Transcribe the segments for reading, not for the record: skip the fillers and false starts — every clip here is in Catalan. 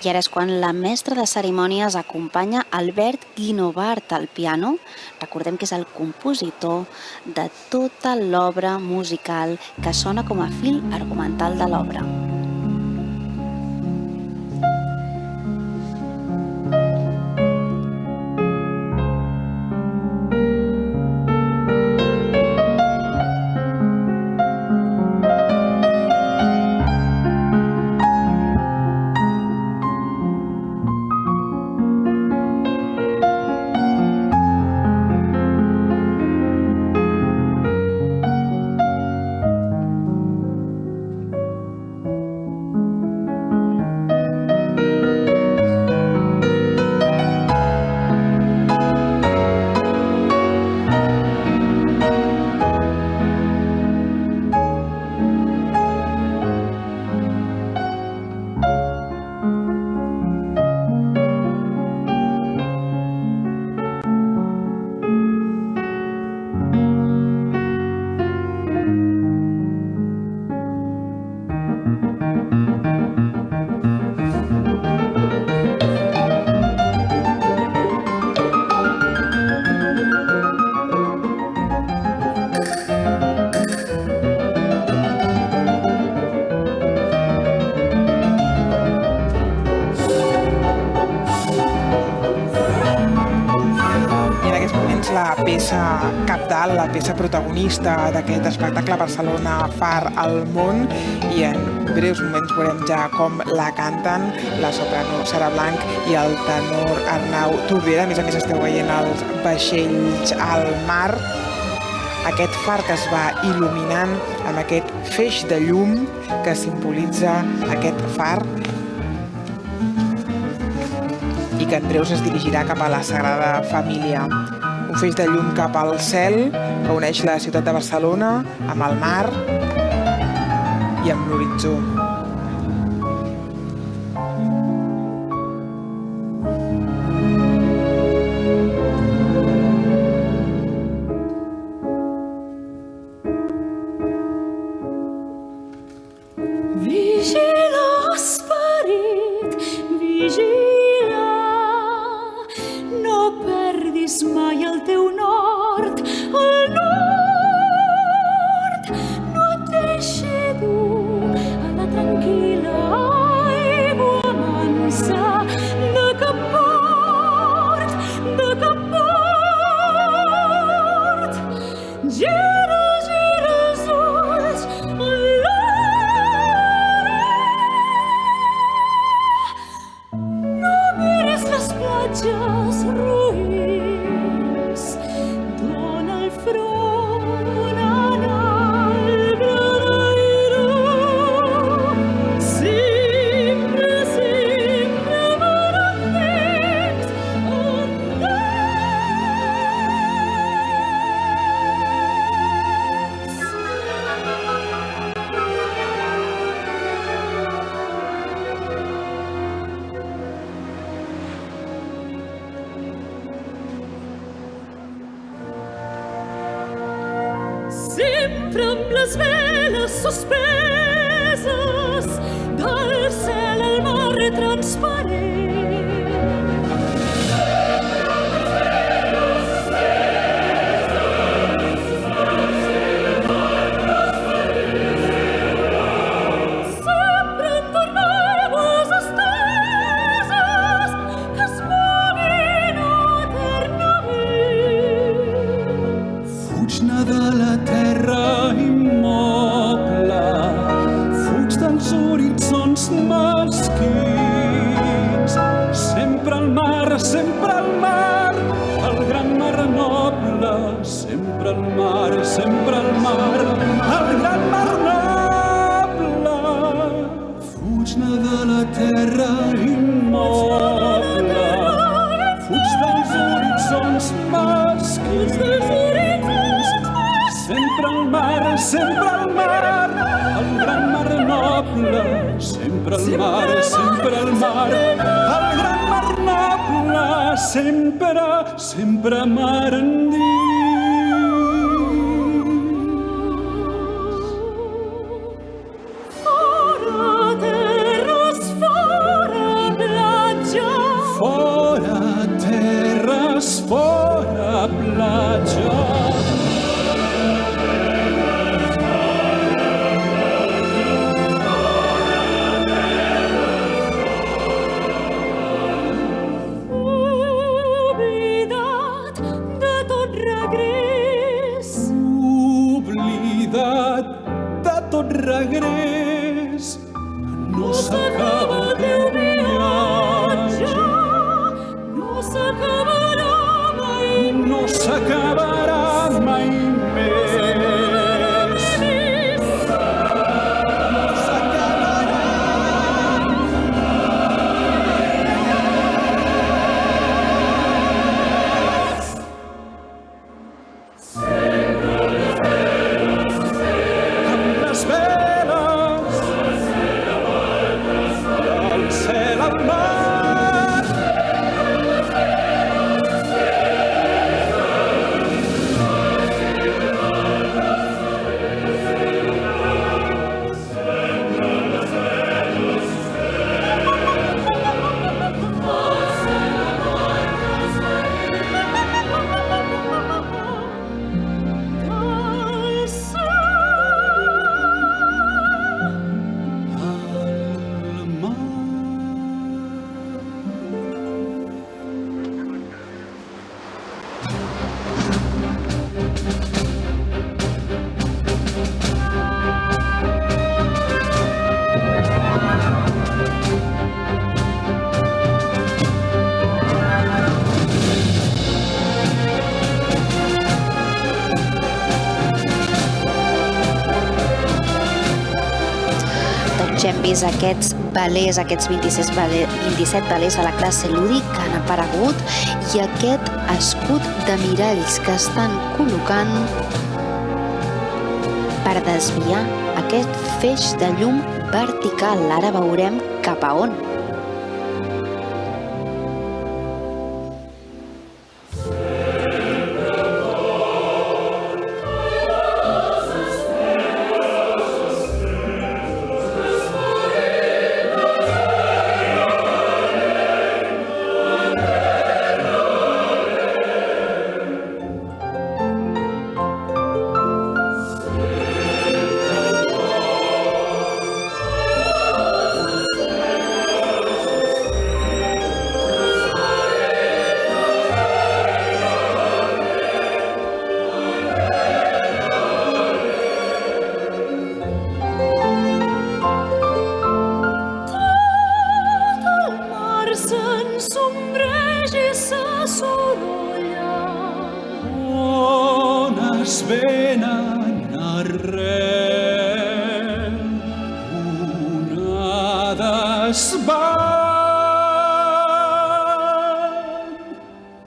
I ara és quan la mestra de cerimònies acompanya Albert Guinovart al piano. Recordem que és el compositor de tota l'obra musical que sona com a fil argumental de l'obra. peça cabdal, la peça protagonista d'aquest espectacle Barcelona Far al món, i en breus moments veurem ja com la canten la soprano Sara Blanc i el tenor Arnau Tordera. A més esteu veient els vaixells al mar, aquest far que es va il·luminant amb aquest feix de llum que simbolitza aquest far i que en breus es dirigirà cap a la Sagrada Família. Un feix de llum cap al cel que uneix la ciutat de Barcelona amb el mar i amb l'horitzó. Sempre amb les veles suspeses del cel al mar transparent. Sempre amb les veles suspeses Sempre al mar, sempre al mar, el gran mar noble. Sempre al mar, sempre al mar, el gran mar noble. Sempre, sempre mar endins. Fora terres, fora platja. Fora terres, fora platja. Oblidat de tot regrés. Oblidat de tot regrés, no s'acaba el teu viatge. No s'acabarà mai No s'acabarà mai més. més. No s'acabarà. Amb les veles, el cel al mar. Al mar. Doncs ja hem vist aquests balers, aquests 27 balers de la classe lúdic que han aparegut i aquest escut de miralls que estan col·locant per desviar aquest feix de llum vertical. Ara veurem cap a on. S'ensombreix i s'assorolla. Ones venen arrel, onades van.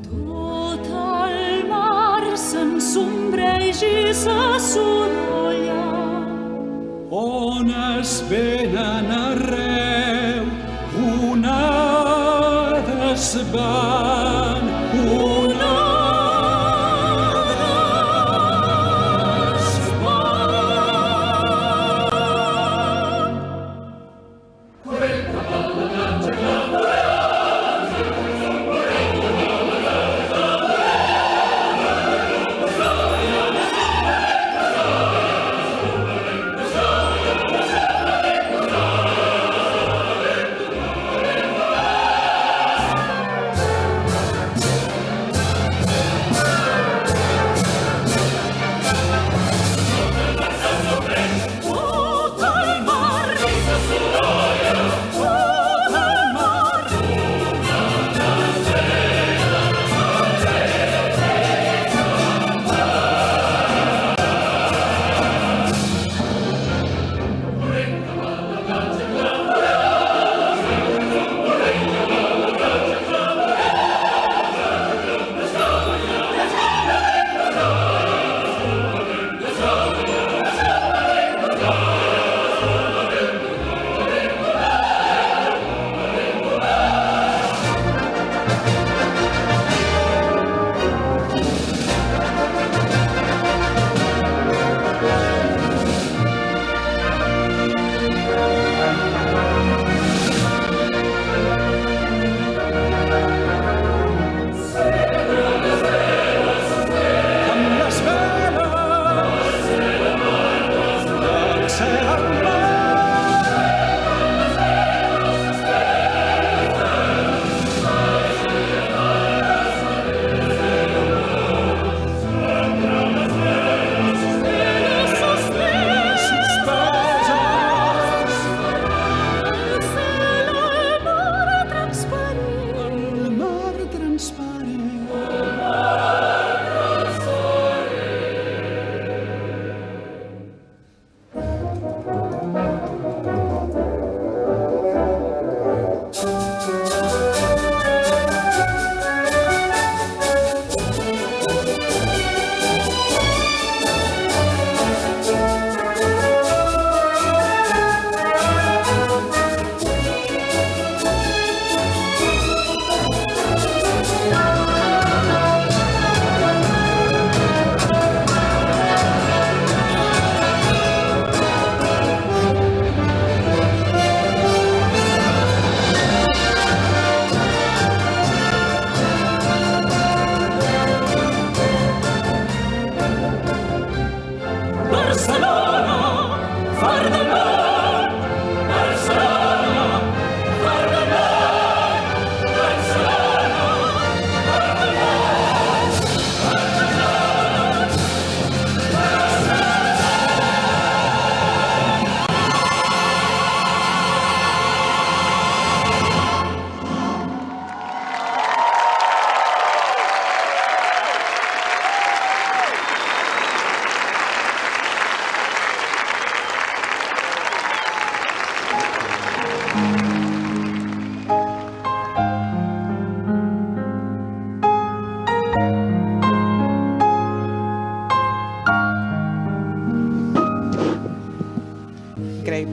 Tot el mar s'ensombreix i s'assorolla. Ones venen arreu, onades van, onades van.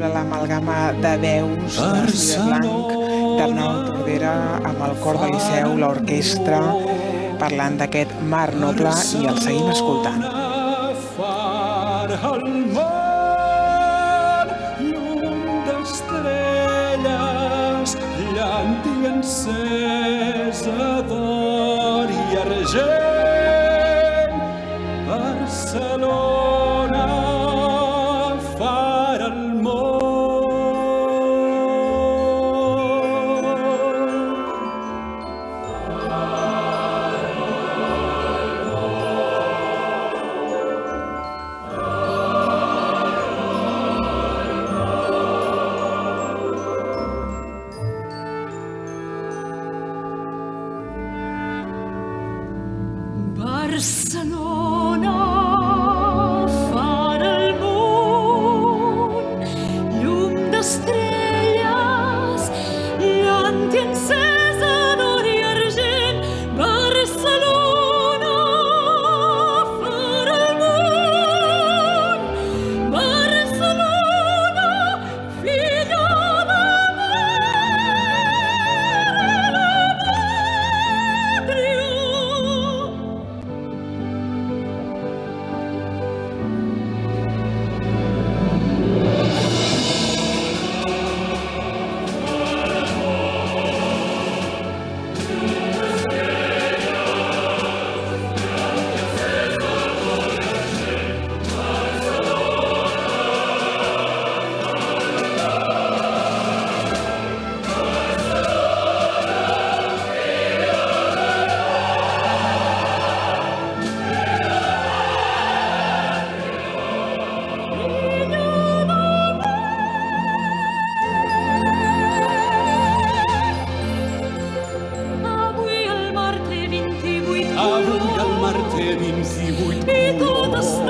increïble l'amalgama de veus de Xavier Blanc, d'Arnau Tordera, amb el cor de Liceu, l'orquestra, parlant d'aquest mar noble, i el seguim escoltant. Far al mar, llum d'estrelles, llanti encesa d'or i argent, Barcelona, far al món. Barcelona, far al món, llum d'estrelles, llanti encesa d'or i argent. Barcelona, far al món, Barcelona, filla de pàtria. Avui el mar té 28 Avui el mar té 28 i tot colors.